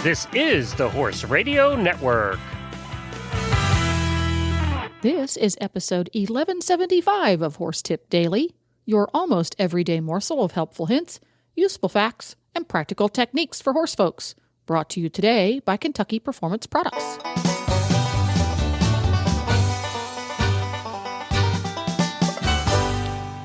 This is the Horse Radio Network. This is episode 1175 of Horse Tip Daily, your almost everyday morsel of helpful hints, useful facts, and practical techniques for horse folks. Brought to you today by Kentucky Performance Products.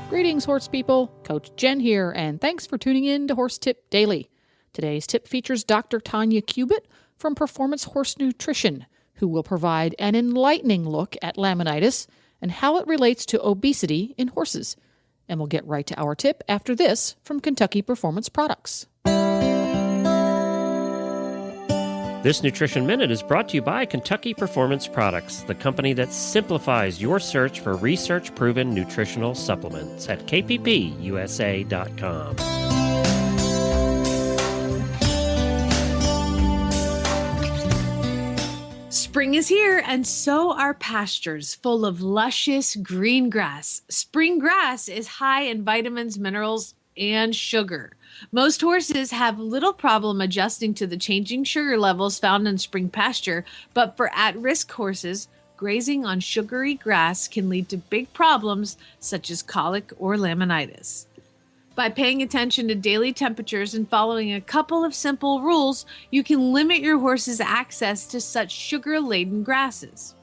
Greetings, horse people. Coach Jen here, and thanks for tuning in to Horse Tip Daily. Today's tip features Dr. Tanya Cubitt from Performance Horse Nutrition, who will provide an enlightening look at laminitis and how it relates to obesity in horses. And we'll get right to our tip after this from Kentucky Performance Products. This Nutrition Minute is brought to you by Kentucky Performance Products, the company that simplifies your search for research-proven nutritional supplements at kppusa.com. Spring is here, and so are pastures full of luscious green grass. Spring grass is high in vitamins, minerals, and sugar. Most horses have little problem adjusting to the changing sugar levels found in spring pasture, but for at-risk horses, grazing on sugary grass can lead to big problems such as colic or laminitis. By paying attention to daily temperatures and following a couple of simple rules, you can limit your horse's access to such sugar-laden grasses.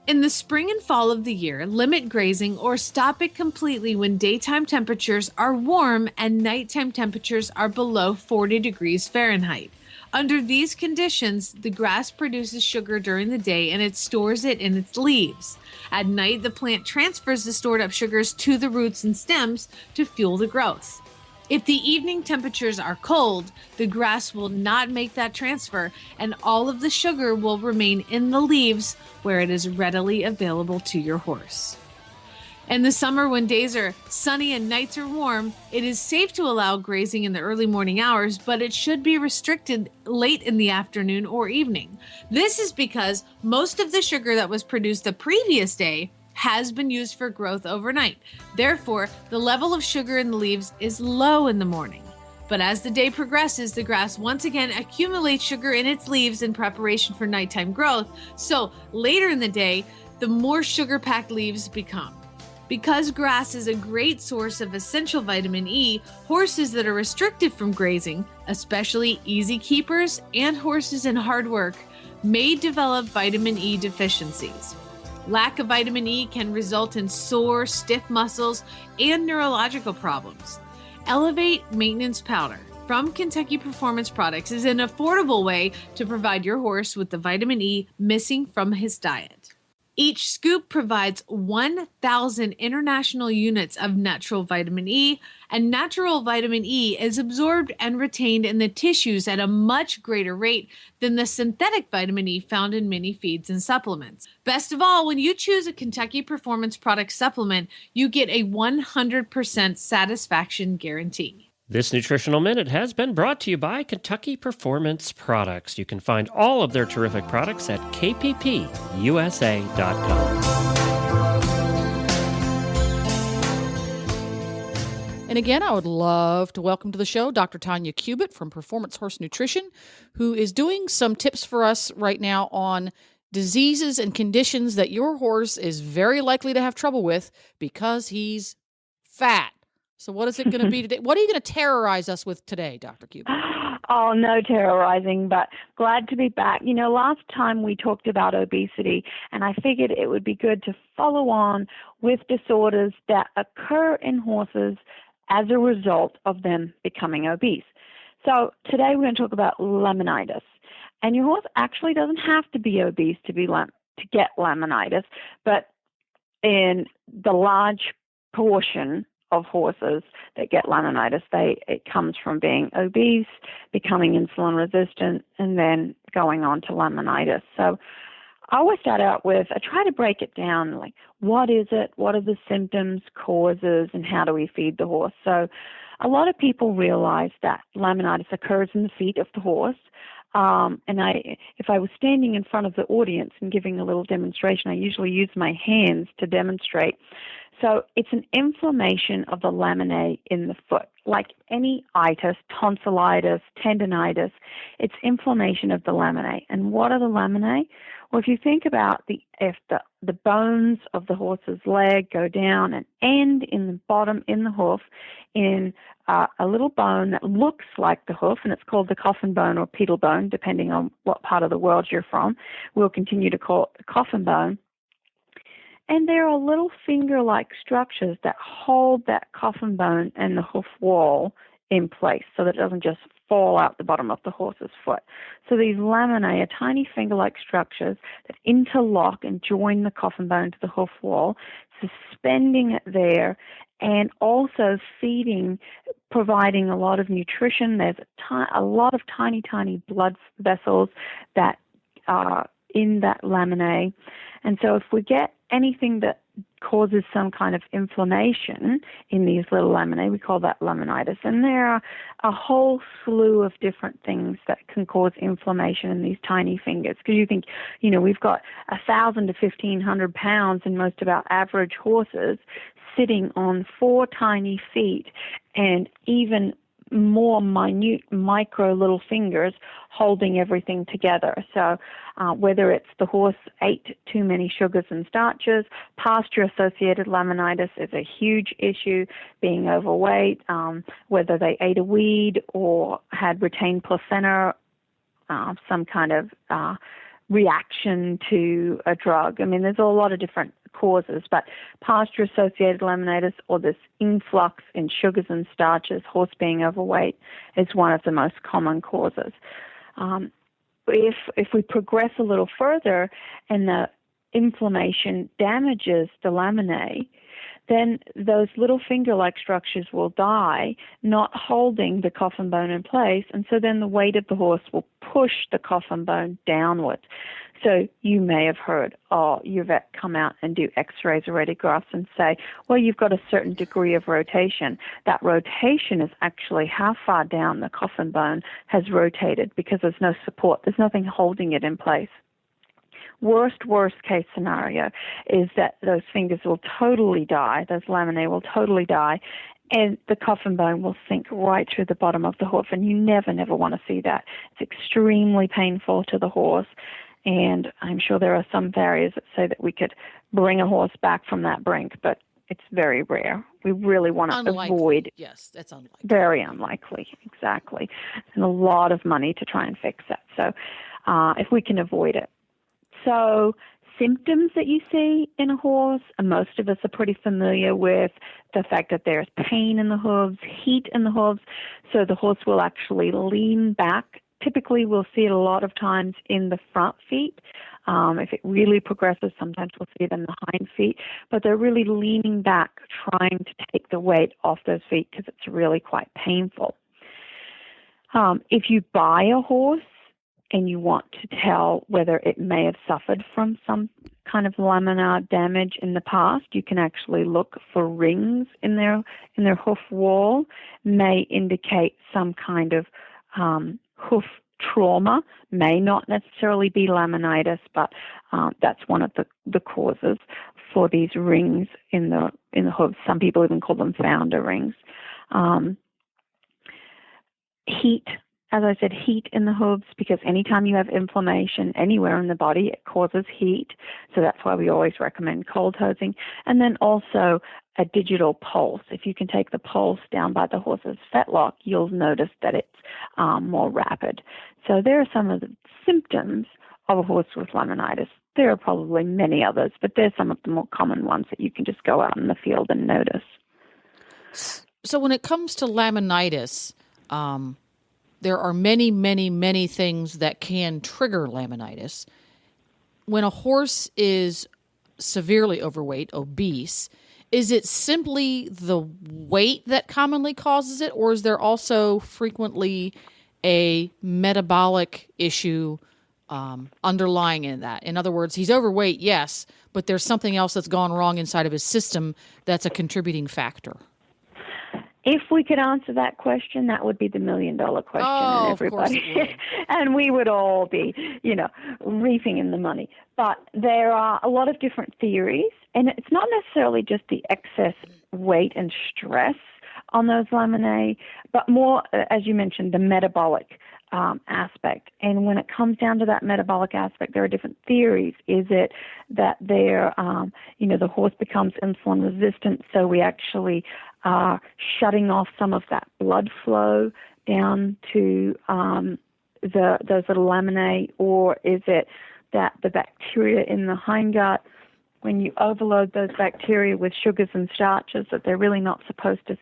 In the spring and fall of the year, limit grazing or stop it completely when daytime temperatures are warm and nighttime temperatures are below 40 degrees Fahrenheit. Under these conditions, the grass produces sugar during the day and it stores it in its leaves. At night, the plant transfers the stored up sugars to the roots and stems to fuel the growth. If the evening temperatures are cold, the grass will not make that transfer and all of the sugar will remain in the leaves where it is readily available to your horse. In the summer, when days are sunny and nights are warm, it is safe to allow grazing in the early morning hours, but it should be restricted late in the afternoon or evening. This is because most of the sugar that was produced the previous day has been used for growth overnight. Therefore, the level of sugar in the leaves is low in the morning. But as the day progresses, the grass once again accumulates sugar in its leaves in preparation for nighttime growth. So later in the day, the more sugar-packed leaves become. Because grass is a great source of essential vitamin E, horses that are restricted from grazing, especially easy keepers and horses in hard work, may develop vitamin E deficiencies. Lack of vitamin E can result in sore, stiff muscles and neurological problems. Elevate Maintenance Powder from Kentucky Performance Products is an affordable way to provide your horse with the vitamin E missing from his diet. Each scoop provides 1,000 international units of natural vitamin E, and natural vitamin E is absorbed and retained in the tissues at a much greater rate than the synthetic vitamin E found in many feeds and supplements. Best of all, when you choose a Kentucky Performance Product supplement, you get a 100% satisfaction guarantee. This Nutritional Minute has been brought to you by Kentucky Performance Products. You can find all of their terrific products at kppusa.com. And again, I would love to welcome to the show Dr. Tanya Cubitt from Performance Horse Nutrition, who is doing some tips for us right now on diseases and conditions that your horse is very likely to have trouble with because he's fat. So what is it going to be today? What are you going to terrorize us with today, Dr. Cubitt? Oh, no terrorizing, but glad to be back. You know, last time we talked about obesity, and I figured it would be good to follow on with disorders that occur in horses as a result of them becoming obese. So today we're going to talk about laminitis. And your horse actually doesn't have to be obese to get laminitis, but in the large portion of horses that get laminitis, it comes from being obese, becoming insulin resistant, and then going on to laminitis. So I always start out with, I try to break it down, like what is it, what are the symptoms, causes, and how do we feed the horse? So a lot of people realize that laminitis occurs in the feet of the horse, If I was standing in front of the audience and giving a little demonstration, I usually use my hands to demonstrate. So it's an inflammation of the laminae in the foot. Like any itis, tonsillitis, tendinitis, it's inflammation of the laminae. And what are the laminae? Well, if you think about if the bones of the horse's leg go down and end in the bottom in the hoof in a little bone that looks like the hoof, and it's called the coffin bone or pedal bone, depending on what part of the world you're from. We'll continue to call it the coffin bone. And there are little finger-like structures that hold that coffin bone and the hoof wall in place so that it doesn't just fall out the bottom of the horse's foot. So these laminae are tiny finger-like structures that interlock and join the coffin bone to the hoof wall, suspending it there, and also providing a lot of nutrition. There's a lot of tiny, tiny blood vessels that are in that laminae. And so if we get anything that causes some kind of inflammation in these little laminae, we call that laminitis. And there are a whole slew of different things that can cause inflammation in these tiny fingers. Because you think, we've got 1,000 to 1,500 pounds in most of our average horses sitting on 4 tiny feet and even more minute micro little fingers holding everything together. So whether it's the horse ate too many sugars and starches, pasture-associated laminitis is a huge issue, being overweight, whether they ate a weed or had retained placenta, some kind of reaction to a drug. I mean, there's a lot of different causes, but pasture-associated laminitis, or this influx in sugars and starches, horse being overweight, is one of the most common causes. If we progress a little further and the inflammation damages the laminae, then those little finger-like structures will die, not holding the coffin bone in place, and so then the weight of the horse will push the coffin bone downwards. So you may have heard, your vet come out and do x-rays or radiographs and say, well, you've got a certain degree of rotation. That rotation is actually how far down the coffin bone has rotated, because there's no support. There's nothing holding it in place. Worst case scenario is that those fingers will totally die, those laminae will totally die, and the coffin bone will sink right through the bottom of the hoof, and you never want to see that. It's extremely painful to the horse, and I'm sure there are some farriers that say that we could bring a horse back from that brink, but it's very rare. We really want to avoid. Yes, that's unlikely. Very unlikely, exactly. And a lot of money to try and fix that. So if we can avoid it. So symptoms that you see in a horse, and most of us are pretty familiar with the fact that there's pain in the hooves, heat in the hooves, so the horse will actually lean back. Typically, we'll see it a lot of times in the front feet. If it really progresses, sometimes we'll see it in the hind feet, but they're really leaning back, trying to take the weight off those feet because it's really quite painful. If you buy a horse and you want to tell whether it may have suffered from some kind of laminar damage in the past, you can actually look for rings in their hoof wall, may indicate some kind of hoof trauma, may not necessarily be laminitis, but that's one of the causes for these rings in the hooves. Some people even call them founder rings. Heat. As I said, heat in the hooves, because anytime you have inflammation anywhere in the body, it causes heat. So that's why we always recommend cold hosing. And then also a digital pulse. If you can take the pulse down by the horse's fetlock, you'll notice that it's more rapid. So there are some of the symptoms of a horse with laminitis. There are probably many others, but there's some of the more common ones that you can just go out in the field and notice. So when it comes to laminitis, there are many, many, many things that can trigger laminitis. When a horse is severely overweight, obese, is it simply the weight that commonly causes it, or is there also frequently a metabolic issue underlying in that? In other words, he's overweight, yes, but there's something else that's gone wrong inside of his system that's a contributing factor. If we could answer that question, that would be the $1 million question, Oh, and of course everybody, it would. and we would all be, reaping in the money. But there are a lot of different theories, and it's not necessarily just the excess weight and stress on those laminae, but more, as you mentioned, the metabolic aspect. And when it comes down to that metabolic aspect, there are different theories. Is it that the horse becomes insulin resistant, so we actually are shutting off some of that blood flow down to those little laminae, or is it that the bacteria in the hindgut, when you overload those bacteria with sugars and starches that they're really not supposed to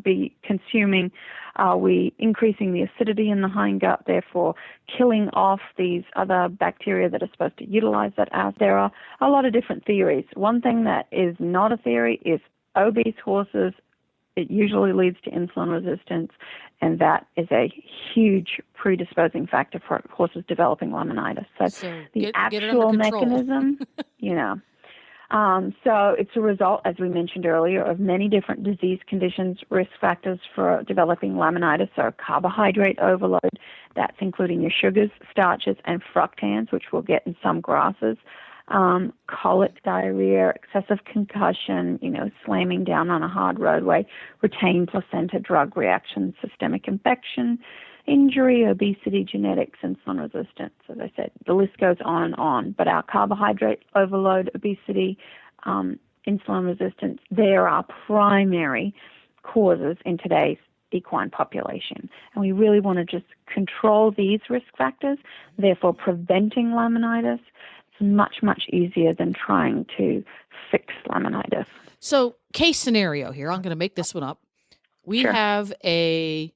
be consuming, are we increasing the acidity in the hindgut, therefore killing off these other bacteria that are supposed to utilize that acid? There are a lot of different theories. One thing that is not a theory is obese horses, it usually leads to insulin resistance, and that is a huge predisposing factor for horses developing laminitis. So the actual mechanism, so it's a result, as we mentioned earlier, of many different disease conditions. Risk factors for developing laminitis are carbohydrate overload. That's including your sugars, starches, and fructans, which we'll get in some grasses. Colic, diarrhea, excessive concussion, slamming down on a hard roadway, retained placenta, drug reaction, systemic infection, injury, obesity, genetics, insulin resistance. As I said, the list goes on and on. But our carbohydrate overload, obesity, insulin resistance, there are primary causes in today's equine population. And we really want to just control these risk factors, therefore preventing laminitis. Much, much easier than trying to fix laminitis. So, case scenario here, I'm going to make this one up. We have a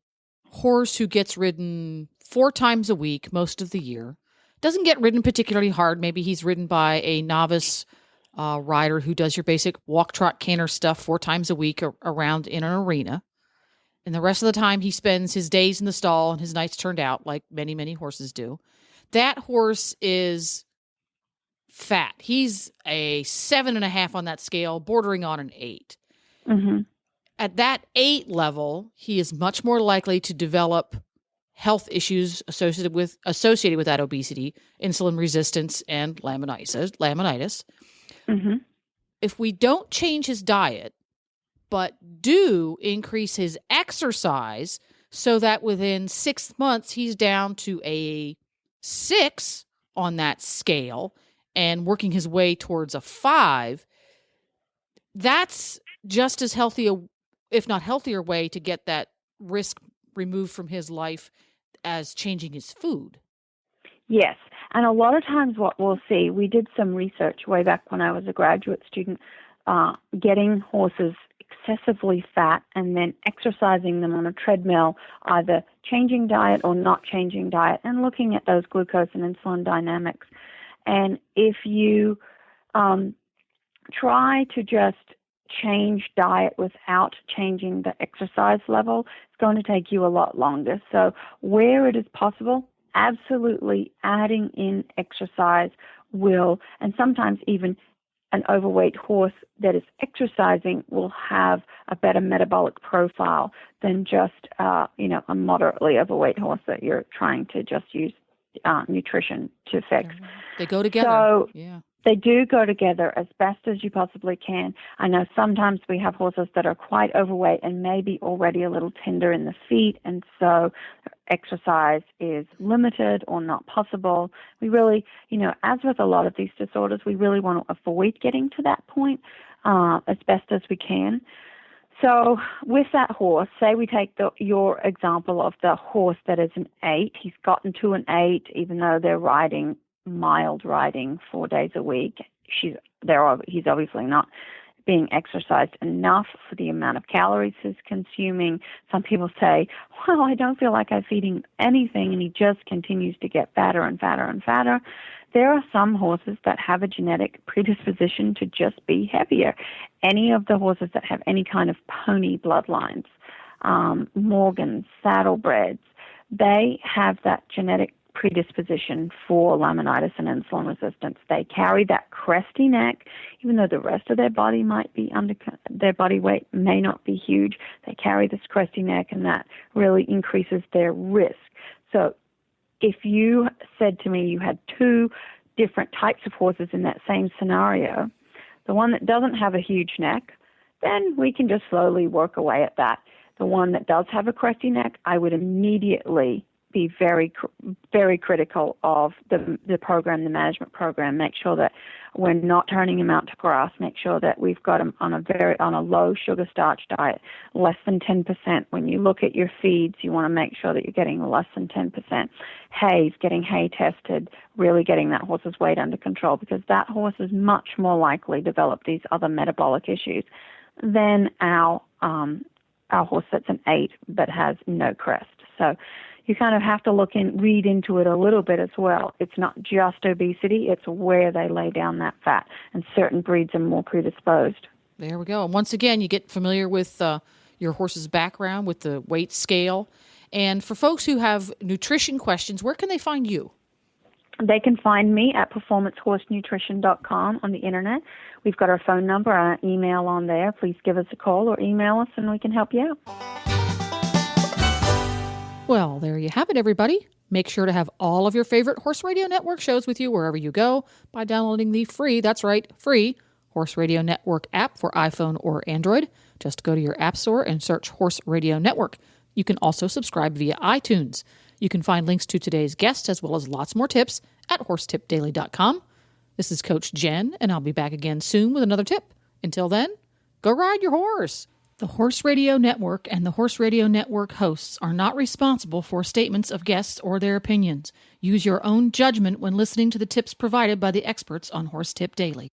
horse who gets ridden 4 times a week most of the year. Doesn't get ridden particularly hard. Maybe he's ridden by a novice rider who does your basic walk, trot, canter stuff 4 times a week around in an arena. And the rest of the time he spends his days in the stall and his nights turned out like many, many horses do. That horse is fat. He's a 7.5 on that scale, bordering on an 8. Mm-hmm. At that 8 level, he is much more likely to develop health issues associated with that obesity, insulin resistance, and laminitis. Mm-hmm. If we don't change his diet, but do increase his exercise so that within 6 months he's down to a 6 on that scale, and working his way towards a 5, that's just as healthy, if not healthier, way to get that risk removed from his life as changing his food. Yes. And a lot of times what we'll see, we did some research way back when I was a graduate student, getting horses excessively fat and then exercising them on a treadmill, either changing diet or not changing diet, and looking at those glucose and insulin dynamics. And if you try to just change diet without changing the exercise level, it's going to take you a lot longer. So where it is possible, absolutely adding in exercise will, and sometimes even an overweight horse that is exercising will have a better metabolic profile than just, a moderately overweight horse that you're trying to just use nutrition to fix. They go together. So they do go together as best as you possibly can. I know sometimes we have horses that are quite overweight and maybe already a little tender in the feet, and so exercise is limited or not possible. We really, as with a lot of these disorders, we really want to avoid getting to that point as best as we can. So with that horse, say we take your example of the horse that is an 8. He's gotten to an 8, even though they're mild riding 4 days a week. He's obviously not being exercised enough for the amount of calories he's consuming. Some people say, well, I don't feel like I'm feeding anything, and he just continues to get fatter and fatter and fatter. There are some horses that have a genetic predisposition to just be heavier. Any of the horses that have any kind of pony bloodlines, Morgans, saddlebreds, they have that genetic predisposition for laminitis and insulin resistance. They carry that cresty neck, even though the rest of their body might be their body weight may not be huge. They carry this cresty neck, and that really increases their risk. So if you said to me you had two different types of horses in that same scenario, the one that doesn't have a huge neck, then we can just slowly work away at that. The one that does have a crusty neck, I would immediately be very, very critical of the program, the management program. Make sure that we're not turning him out to grass. Make sure that we've got him on a low sugar starch diet, less than 10%. When you look at your feeds, you want to make sure that you're getting less than 10%. Hay, getting hay tested, really getting that horse's weight under control, because that horse is much more likely to develop these other metabolic issues than our horse that's an 8 but has no crest. So you kind of have to read into it a little bit as well. It's not just obesity, it's where they lay down that fat, and certain breeds are more predisposed. There we go. And once again, you get familiar with your horse's background, with the weight scale. And for folks who have nutrition questions, where can they find you? They can find me at performancehorsenutrition.com on the internet. We've got our phone number, our email on there. Please give us a call or email us and we can help you out. Well, there you have it, everybody. Make sure to have all of your favorite Horse Radio Network shows with you wherever you go by downloading the free Horse Radio Network app for iPhone or Android. Just go to your app store and search Horse Radio Network. You can also subscribe via iTunes. You can find links to today's guest as well as lots more tips at horsetipdaily.com. This is Coach Jen, and I'll be back again soon with another tip. Until then, go ride your horse. The Horse Radio Network and the Horse Radio Network hosts are not responsible for statements of guests or their opinions. Use your own judgment when listening to the tips provided by the experts on Horse Tip Daily.